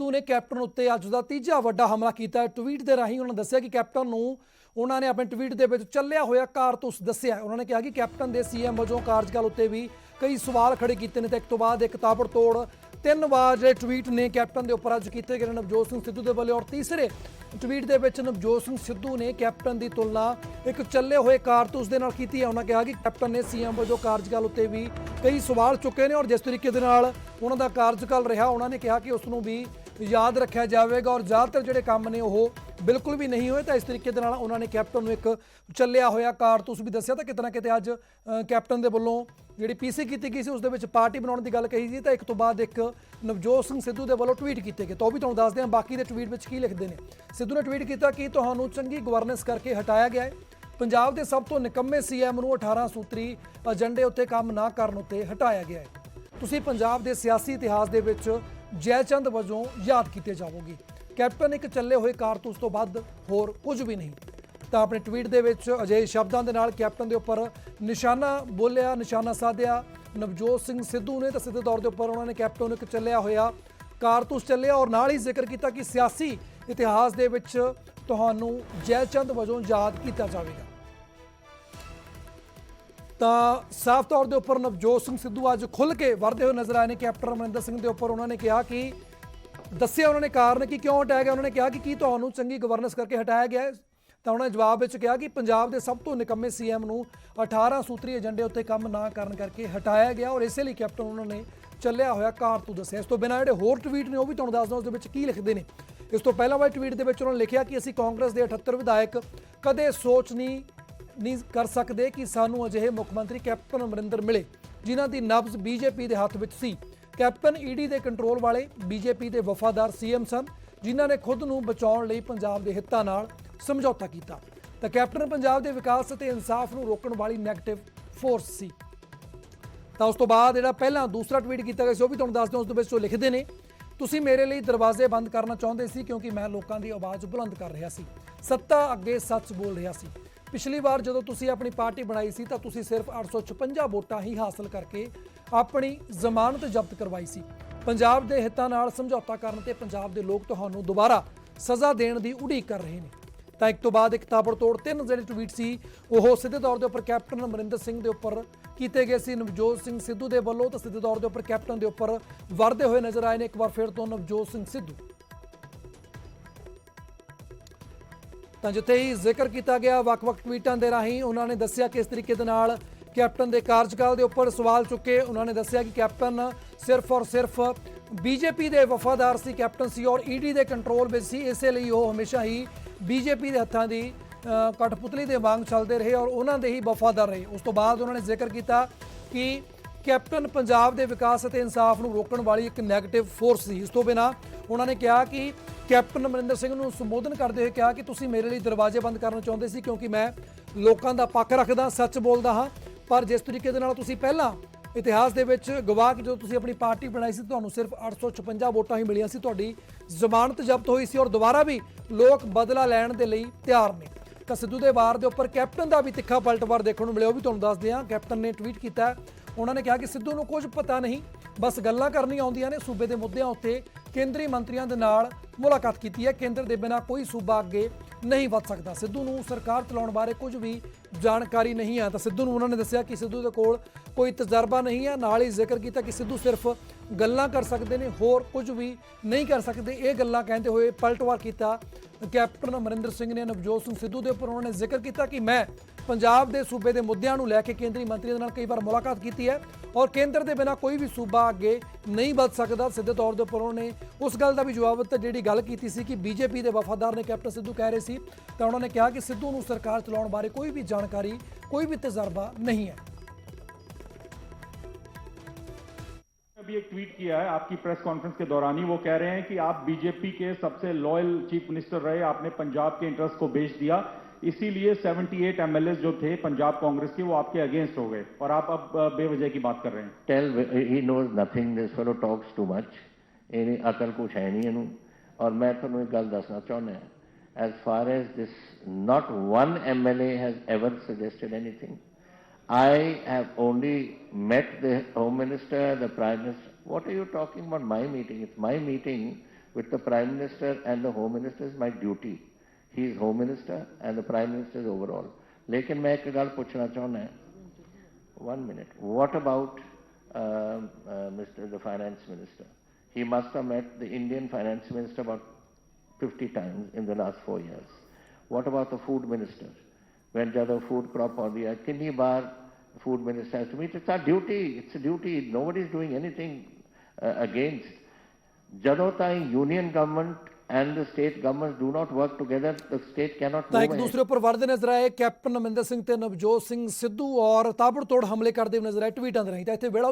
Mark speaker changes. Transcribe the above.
Speaker 1: सिद्धू ने कैप्टन उत्ते अज दा तीजा वड्डा हमला किया। ट्वीट के राही उन्होंने दस्सिया कि कैप्टन नूं उन्होंने अपने ट्वीट के चलिया होया कारतूस दस्सिया। उन्होंने कहा कि कैप्टन के सीएम वजों कार्यकाल उत्ते भी कई सवाल खड़े किए हैं। एक तो बाद एक ताबड़तोड़ 3 वार जो ट्वीट ने कैप्टन के उपर अज किए गए नवजोत सिंह सिद्धू के वालों। और तीसरे ट्वीट के नवजोत सिंह सिद्धू ने कैप्टन की तुलना एक चले हुए कारतूस के नाल की है। उन्होंने कहा कि कैप्टन ने सीएम वजों कार्यकाल उत्ते भी कई सवाल चुके हैं और जिस तरीके उन्होंने कार्यकाल रहा उन्होंने कहा कि उसनों भी याद रखा जाएगा और ज़्यादातर जोड़े काम ने वो बिल्कुल भी नहीं हुए। तो इस तरीके उन्होंने कैप्टन में एक चलिया होया कारतूस भी दसिया। तो कितना कितने अज कैप्टन के वालों जी पीसी की गई उस पार्टी बनाने की गल कही थी। तो एक तो बाद एक नवजोत सिंह सिद्धू के वालों ट्वीट किए गए। तो भी तुहानूं दसदे हां बाकी के ट्वीट में की लिखते हैं। सिद्धू ने ट्वीट किया कि तुहानूं चंगी गवर्नेंस करके हटाया गया है। पंजाब के सब तो निकम्मे सीएम नूं 18 सूत्री एजेंडे उत्ते काम ना करन उत्ते हटाया गया है। तुसीं पंजाब के सियासी इतिहास के विच जयचंद वजों याद किए जाओगे। कैप्टन एक चले हुए कारतूस तो वध होर कुछ भी नहीं। तो अपने ट्वीट के अजिहे शब्दों के नाल कैप्टन के उपर निशाना बोलिया, निशाना साधिया नवजोत सिंह सिद्धू ने। तो सीधे तौर पर उन्होंने कैप्टन एक चलिया होया कारतूस चलिया और नाल ही जिक्र किया कि सियासी इतिहास के विच तुहानूं जयचंद वजों याद किया जाएगा। तो साफ तौर के उपर नवजोत सिंह सिद्धू अज खुल के वरदे हुए नजर आए हैं कैप्टन अमरिंदर सिंह के उपर। उन्होंने कहा कि दस्सिया उन्होंने कारण कि क्यों हटाया गया। उन्होंने कहा कि तुहानूं चंगी गवर्नेंस करके हटाया गया है। तो उन्होंने जवाब में कहा कि पंजाब के सब तो निकम्मे सीएम नूं 18 सूत्री एजेंडे उत्ते काम ना करन करके हटाया गया और इसलिए कैप्टन उन्होंने चलिया होया कारतूस दस्सिया। इस तो बिना जो होर ट्वीट ने वह भी तुहानूं दसदा उस की लिखते हैं। इस तो पहला वाले ट्वीट के उन्होंने लिखा कि असीं कांग्रेस के 78 विधायक कदे सोच नहीं कर सकते कि सानू अजिहे मुख्यमंत्री कैप्टन अमरिंदर मिले जिन्हां दी नब्ज बीजेपी के हथ विच सी। कैप्टन ईडी के कंट्रोल वाले बीजेपी के वफादार सीएम सन जिन्हां ने खुद नूं बचाउण लई पंजाब के हितां नाल समझौता किया। तो कैप्टन पंजाब के विकास और इंसाफ नूं रोकण वाली नैगेटिव फोर्स सी। तो उस तो बाद जिहड़ा पहला दूसरा ट्वीट किया गया भी तुहानूं दसदे उस दे लिखते हैं तुसीं मेरे लिए दरवाजे बंद करना चाहुंदे सी क्योंकि मैं लोगों की आवाज़ बुलंद कर रहा सी, सत्ता अगे सच बोल रहा सी। पिछली बार जो तुसीं अपनी पार्टी बनाई सी तां तुसीं सिर्फ 856 वोटां ही हासिल करके अपनी जमानत जब्त करवाई सी। पंजाब के हितां नाल समझौता करन ते पंजाब के लोग तुहानूं दोबारा सज़ा देण दी उड़ीक कर रहे हैं। तो एक तो बाद एक ताबड़तोड़ 3 ਜਿਹੜੇ ट्वीट सी वो सीधे तौर के उपर कैप्टन अमरिंदर सिंह के उपर किए गए सी नवजोत सिंह सिद्धू के वालों। तो सीधे तौर के उपर कैप्टन के उपर वरदे हुए नजर आए हैं एक बार फिर तो नवजोत सिंह सिद्धू। तो जिथे ही जिक्र किया गया वक्-वक् ट्वीटों के राही उन्होंने दस्सिया किस तरीके के नाल कैप्टन के कार्यकाल के उपर सवाल चुके। उन्होंने दस्सिया कि कैप्टन सिर्फ और सिर्फ बीजेपी के वफादार सी कैप्टन सी और ईडी के कंट्रोल में सी, इसलिए वो हमेशा ही बीजेपी के हत्थों की कठपुतली के वांग चलते रहे और उन्होंने ही वफादार रहे। उस तो बाद उन्होंने जिक्र किया कि कैप्टन पंजाब के विकास और इंसाफ नूं रोकण वाली एक नैगेटिव फोर्स सी। इस तो बिना उन्होंने कहा कि कैप्टन अमरिंदर सिंह नूं संबोधन करते हुए कहा कि तुसीं मेरे लिए दरवाजे बंद करना चाहुंदे सी क्योंकि मैं लोगों का पक्ष रखदा, सच बोलदा हाँ। पर जिस तरीके दे नाल तुसीं पहलां इतिहास के विच गवाह कि जो तुसीं अपनी पार्टी बनाई सी तुहानूं सिर्फ 856 वोटां ही मिलियां सी, तुहाडी जमानत जब्त हुई सी और दोबारा भी लोग बदला लैण दे लई तैयार ने। तो सिद्धू के वार के उपर कैप्टन का भी तिखा पलटवार देखने को मिले वो भी तुहानूं दसदे हां। कैप्टन ने ट्वीट किया, उन्होंने कहा कि सिद्धू नूं कुछ पता नहीं, बस गल्लां करनियां आउंदियां ने। सूबे के मुद्दों उत्ते केंद्रीय मंत्रियों के नाल मुलाकात की है। केंद्र के बिना कोई सूबा अगे नहीं वध सकता। सिद्धू नूं सरकार चलाउण बारे कुछ भी जानकारी नहीं है। तो सिद्धू नूं उन्होंने दस्सिया कि सिद्धू के कोल कोई तजर्बा नहीं है। नाल ही जिक्र किया कि सिद्धू सिर्फ गल्लां कर सकते हैं, होर कुछ भी नहीं कर सकते। ये गल्लां कहते हुए पलटवार किया कैप्टन अमरिंदर सिंह ने नवजोत सिंह सिद्धू के उपर। उन्होंने जिक्र किया कि मैं पंजाब के सूबे के मुद्दों को लैके केंद्रीय मंत्रियों के नाल कई बार मुलाकात की है और केंद्र के बिना कोई भी सूबा अगे नहीं वध सकता। सीधे तौर के उपर उन्होंने उस गल का भी जवाब दिता जी गल की सी कि बीजेपी के वफादार ने कैप्टन सिद्धू कह रहे थे। तो उन्होंने कहा कि सिद्धू नूं सरकार चलाउण बारे कोई भी जानकारी, कोई भी तजर्बा नहीं है।
Speaker 2: अभी एक ट्वीट किया है आपकी प्रेस कॉन्फ्रेंस के दौरान ही, वो कह रहे हैं कि आप बीजेपी के सबसे लॉयल चीफ मिनिस्टर रहे, आपने पंजाब के इंटरेस्ट को बेच दिया, इसीलिए 78 एमएलए जो थे पंजाब कांग्रेस के वो आपके अगेंस्ट हो गए और आप अब बेवजह की बात कर रहे हैं।
Speaker 3: Tell he knows nothing, this fellow talks too much, इन्हें अकल कुछ है नहीं इनू। और मैं तुहानूं एक गल दसना चाहुंदा, as far as this not one MLA has ever suggested anything. I have only met the Home Minister, the Prime Minister. What are you talking about my meeting? It's my meeting with the Prime Minister and the Home Minister is my duty. He is Home Minister and the Prime Minister is overall. लेकिन मैं एक गल पूछना चाहना है. 1 minute. What about the Finance Minister? He must have met the Indian Finance Minister about 50 times in the last 4 years. What about the Food Minister? When the food crop on the कितनी बार Food Minister has to meet? It's our duty. It's a duty. Nobody is doing anything against. ਜਦੋਂ ਤਾਈਂ Union Government and the state governments do not work together, the state cannot
Speaker 1: ਤਾਂ
Speaker 3: move
Speaker 1: ਇੱਕ
Speaker 3: ahead.
Speaker 1: ਦੂਸਰੇ ਉੱਪਰ ਵਰਦੇ ਨਜ਼ਰ ਆਏ captain Amarinder Singh ਤੇ ਨਵਜੋਤ ਸਿੰਘ ਸਿੱਧੂ ਔਰ ਤਾਬੜਤੋੜ ਹਮਲੇ ਕਰਦੇ ਨਜ਼ਰ ਆਏ ਟਵੀਟਾਂ ਦੇ ਰਾਹੀਂ। ਤਾਂ ਇੱਥੇ ਵੇਲਾ